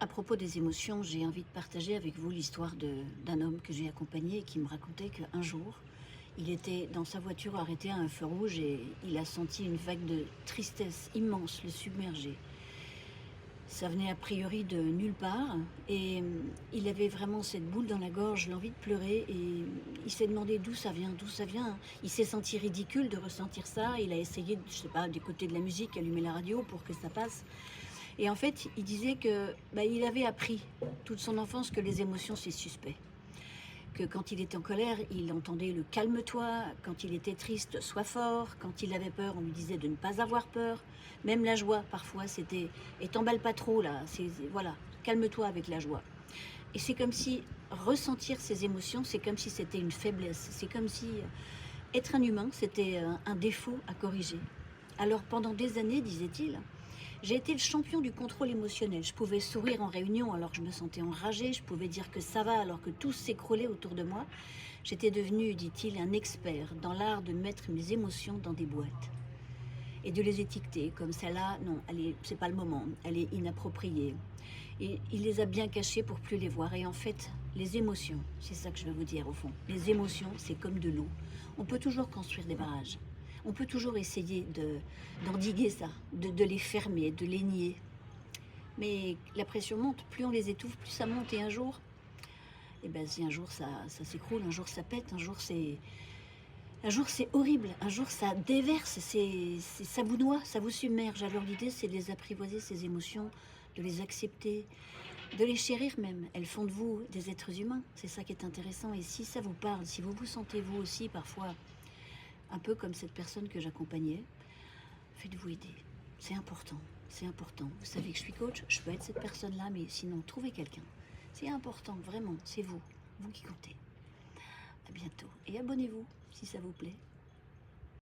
À propos des émotions, j'ai envie de partager avec vous l'histoire d'un homme que j'ai accompagné et qui me racontait qu'un jour, il était dans sa voiture arrêté à un feu rouge et il a senti une vague de tristesse immense le submerger. Ça venait a priori de nulle part et il avait vraiment cette boule dans la gorge, l'envie de pleurer et il s'est demandé d'où ça vient, d'où ça vient. Il s'est senti ridicule de ressentir ça, il a essayé, je sais pas, d'écouter de la musique, allumer la radio pour que ça passe. Et en fait, il disait que, il avait appris toute son enfance que les émotions, c'est suspect. Que quand il était en colère, il entendait le calme-toi, quand il était triste, sois fort, quand il avait peur, on lui disait de ne pas avoir peur. Même la joie, parfois, c'était et t'emballe pas trop là, voilà, calme-toi avec la joie. Et c'est comme si ressentir ces émotions, c'est comme si c'était une faiblesse, c'est comme si être un humain, c'était un défaut à corriger. Alors pendant des années, disait-il, j'ai été le champion du contrôle émotionnel. Je pouvais sourire en réunion alors que je me sentais enragée, je pouvais dire que ça va alors que tout s'écroulait autour de moi. J'étais devenu, dit-il, un expert dans l'art de mettre mes émotions dans des boîtes et de les étiqueter comme celle-là, non, c'est pas le moment, elle est inappropriée. Et il les a bien cachées pour plus les voir. Et en fait, les émotions, c'est ça que je veux vous dire au fond. Les émotions, c'est comme de l'eau. On peut toujours construire des barrages. On peut toujours essayer d'endiguer ça, de les fermer, de les nier. Mais la pression monte, plus on les étouffe, plus ça monte. Et un jour, si un jour ça s'écroule, un jour ça pète, un jour c'est horrible, un jour ça déverse, ça vous noie, ça vous submerge. Alors l'idée c'est de les apprivoiser, ces émotions, de les accepter, de les chérir même. Elles font de vous des êtres humains, c'est ça qui est intéressant. Et si ça vous parle, si vous vous sentez vous aussi parfois un peu comme cette personne que j'accompagnais, faites-vous aider. C'est important, c'est important. Vous savez que je suis coach, je peux être cette personne-là, mais sinon trouvez quelqu'un. C'est important, vraiment, c'est vous qui comptez. À bientôt et abonnez-vous si ça vous plaît.